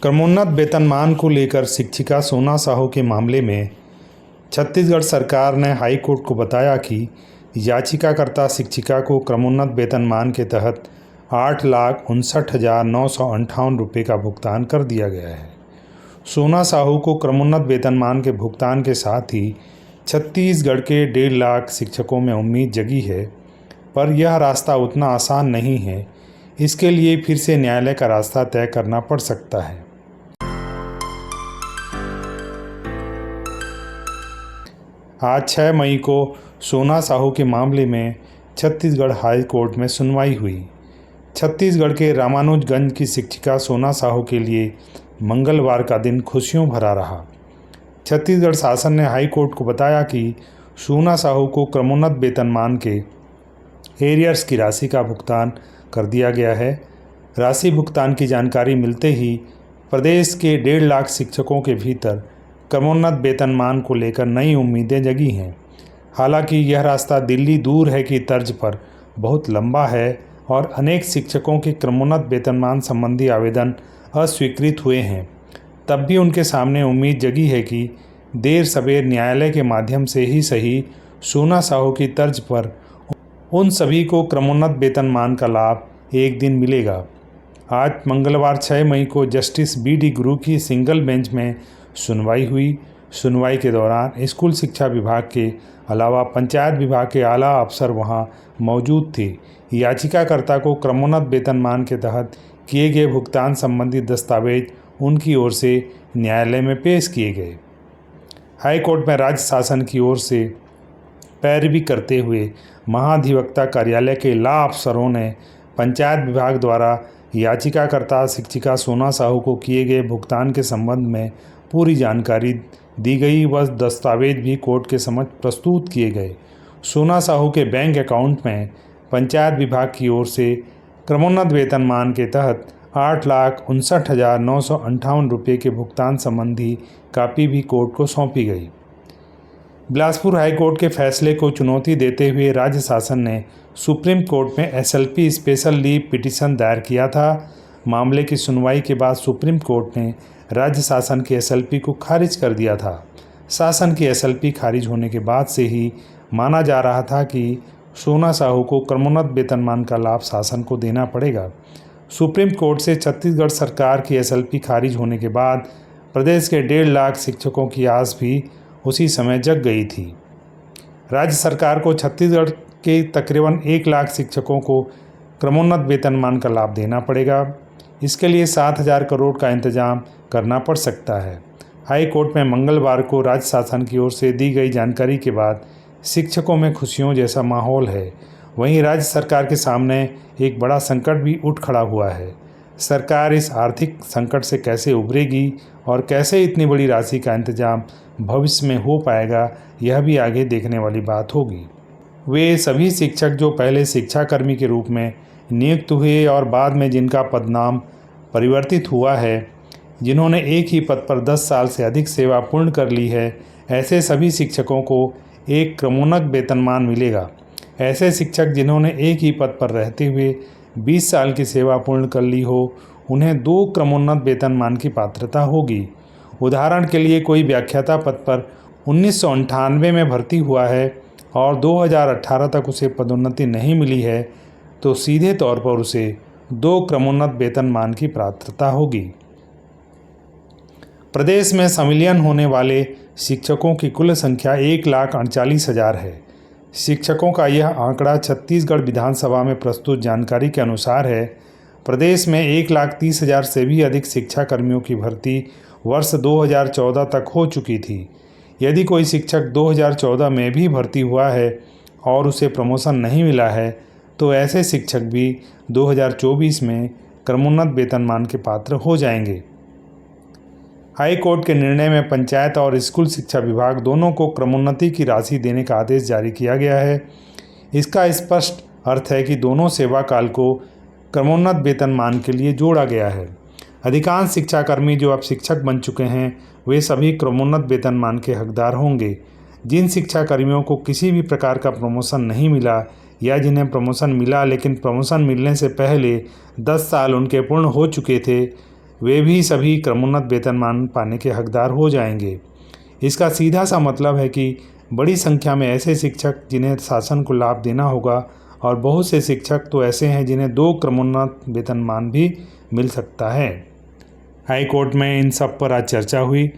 क्रमोन्नत वेतनमान को लेकर शिक्षिका सोना साहू के मामले में छत्तीसगढ़ सरकार ने हाई कोर्ट को बताया कि याचिकाकर्ता शिक्षिका को क्रमोन्नत वेतनमान के तहत 8,59,958 रुपये का भुगतान कर दिया गया है। सोना साहू को क्रमोन्नत वेतनमान के भुगतान के साथ ही छत्तीसगढ़ के 1.5 लाख शिक्षकों में उम्मीद जगी है, पर यह रास्ता उतना आसान नहीं है। इसके लिए फिर से न्यायालय का रास्ता तय करना पड़ सकता है। आज 6 मई को सोना साहू के मामले में छत्तीसगढ़ हाई कोर्ट में सुनवाई हुई। छत्तीसगढ़ के रामानुजगंज की शिक्षिका सोना साहू के लिए मंगलवार का दिन खुशियों भरा रहा। छत्तीसगढ़ शासन ने हाई कोर्ट को बताया कि सोना साहू को क्रमोन्नत वेतनमान के एरियर्स की राशि का भुगतान कर दिया गया है। राशि भुगतान की जानकारी मिलते ही प्रदेश के 1.5 लाख शिक्षकों के भीतर क्रमोन्नत वेतनमान को लेकर नई उम्मीदें जगी हैं। हालांकि यह रास्ता दिल्ली दूर है की तर्ज पर बहुत लंबा है और अनेक शिक्षकों के क्रमोन्नत वेतनमान संबंधी आवेदन अस्वीकृत हुए हैं। तब भी उनके सामने उम्मीद जगी है कि देर सवेर न्यायालय के माध्यम से ही सही सोना साहू की तर्ज पर उन सभी को क्रमोन्नत वेतनमान का लाभ एक दिन मिलेगा। आज मंगलवार 6 मई को जस्टिस बी.डी. गुरु की सिंगल बेंच में सुनवाई हुई। सुनवाई के दौरान स्कूल शिक्षा विभाग के अलावा पंचायत विभाग के आला अफसर वहां मौजूद थे। याचिकाकर्ता को क्रमोन्नत वेतनमान के तहत किए गए भुगतान संबंधी दस्तावेज उनकी ओर से न्यायालय में पेश किए गए। हाई कोर्ट में राज्य शासन की ओर से पैरवी करते हुए महाधिवक्ता कार्यालय के लॉ अफसरों ने पंचायत विभाग द्वारा याचिकाकर्ता शिक्षिका सोना साहू को किए गए भुगतान के संबंध में पूरी जानकारी दी गई व दस्तावेज भी कोर्ट के समक्ष प्रस्तुत किए गए। सोना साहू के बैंक अकाउंट में पंचायत विभाग की ओर से क्रमोन्नत वेतनमान के तहत 8,59,958 रुपये के भुगतान संबंधी कापी भी कोर्ट को सौंपी गई। बिलासपुर हाई कोर्ट के फैसले को चुनौती देते हुए राज्य शासन ने सुप्रीम कोर्ट में एसएलपी स्पेशल लीव पिटीशन दायर किया था। मामले की सुनवाई के बाद सुप्रीम कोर्ट ने राज्य शासन की एसएलपी को खारिज कर दिया था। शासन की एसएलपी खारिज होने के बाद से ही माना जा रहा था कि सोना साहू को क्रमोन्नत वेतनमान का लाभ शासन को देना पड़ेगा। सुप्रीम कोर्ट से छत्तीसगढ़ सरकार की एसएलपी खारिज होने के बाद प्रदेश के 1.5 लाख शिक्षकों की आस भी उसी समय जग गई थी। राज्य सरकार को छत्तीसगढ़ के तकरीबन 1 लाख शिक्षकों को क्रमोन्नत वेतनमान का लाभ देना पड़ेगा। इसके लिए 7,000 करोड़ का इंतजाम करना पड़ सकता है। हाई कोर्ट में मंगलवार को राज्य शासन की ओर से दी गई जानकारी के बाद शिक्षकों में खुशियों जैसा माहौल है। वहीं राज्य सरकार के सामने एक बड़ा संकट भी उठ खड़ा हुआ है। सरकार इस आर्थिक संकट से कैसे उभरेगी और कैसे इतनी बड़ी राशि का इंतजाम भविष्य में हो पाएगा, यह भी आगे देखने वाली बात होगी। वे सभी शिक्षक जो पहले शिक्षाकर्मी के रूप में नियुक्त हुए और बाद में जिनका पदनाम परिवर्तित हुआ है, जिन्होंने एक ही पद पर 10 साल से अधिक सेवा पूर्ण कर ली है, ऐसे सभी शिक्षकों को एक क्रमोन्नत वेतनमान मिलेगा। ऐसे शिक्षक जिन्होंने एक ही पद पर रहते हुए 20 साल की सेवा पूर्ण कर ली हो, उन्हें 2 क्रमोन्नत वेतनमान की पात्रता होगी। उदाहरण के लिए कोई व्याख्याता पद पर 1998 में भर्ती हुआ है और 2018 तक उसे पदोन्नति नहीं मिली है, तो सीधे तौर पर उसे 2 क्रमोन्नत वेतनमान की पात्रता होगी। प्रदेश में संविलियन होने वाले शिक्षकों की कुल संख्या 1,48,000 है। शिक्षकों का यह आंकड़ा छत्तीसगढ़ विधानसभा में प्रस्तुत जानकारी के अनुसार है। प्रदेश में 1,30,000 से भी अधिक शिक्षाकर्मियों की भर्ती वर्ष 2014 तक हो चुकी थी। यदि कोई शिक्षक 2014 में भी भर्ती हुआ है और उसे प्रमोशन नहीं मिला है, तो ऐसे शिक्षक भी 2024 में क्रमोन्नत वेतनमान के पात्र हो जाएंगे। हाई कोर्ट के निर्णय में पंचायत और स्कूल शिक्षा विभाग दोनों को क्रमोन्नति की राशि देने का आदेश जारी किया गया है। इसका स्पष्ट अर्थ है कि दोनों सेवा काल को क्रमोन्नत वेतनमान के लिए जोड़ा गया है। अधिकांश शिक्षाकर्मी जो अब शिक्षक बन चुके हैं, वे सभी क्रमोन्नत वेतनमान के हकदार होंगे। जिन शिक्षाकर्मियों को किसी भी प्रकार का प्रमोशन नहीं मिला या जिन्हें प्रमोशन मिला लेकिन प्रमोशन मिलने से पहले 10 साल उनके पूर्ण हो चुके थे, वे भी सभी क्रमोन्नत वेतनमान पाने के हकदार हो जाएंगे। इसका सीधा सा मतलब है कि बड़ी संख्या में ऐसे शिक्षक जिन्हें शासन को लाभ देना होगा और बहुत से शिक्षक तो ऐसे हैं जिन्हें 2 क्रमोन्नत वेतनमान भी मिल सकता है। हाई कोर्ट में इन सब पर आज चर्चा हुई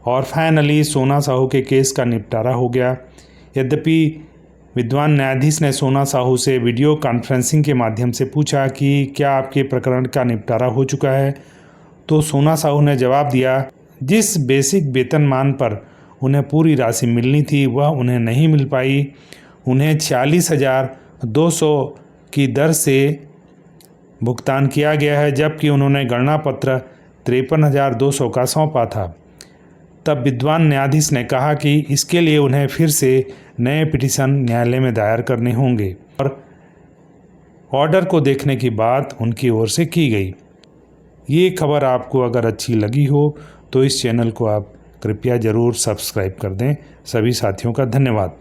और फाइनली सोना साहू के केस का निपटारा हो गया। यद्यपि विद्वान न्यायाधीश ने सोना साहू से वीडियो कॉन्फ्रेंसिंग के माध्यम से पूछा कि क्या आपके प्रकरण का निपटारा हो चुका है, तो सोना साहू ने जवाब दिया जिस बेसिक वेतनमान पर उन्हें पूरी राशि मिलनी थी वह उन्हें नहीं मिल पाई। उन्हें 46,200 की दर से भुगतान किया गया है, जबकि उन्होंने गणना पत्र 53,200 का सौंपा था। तब विद्वान न्यायाधीश ने कहा कि इसके लिए उन्हें फिर से नए पिटीशन न्यायालय में दायर करने होंगे और ऑर्डर को देखने की बात उनकी ओर से की गई। ये खबर आपको अगर अच्छी लगी हो तो इस चैनल को आप कृपया ज़रूर सब्सक्राइब कर दें। सभी साथियों का धन्यवाद।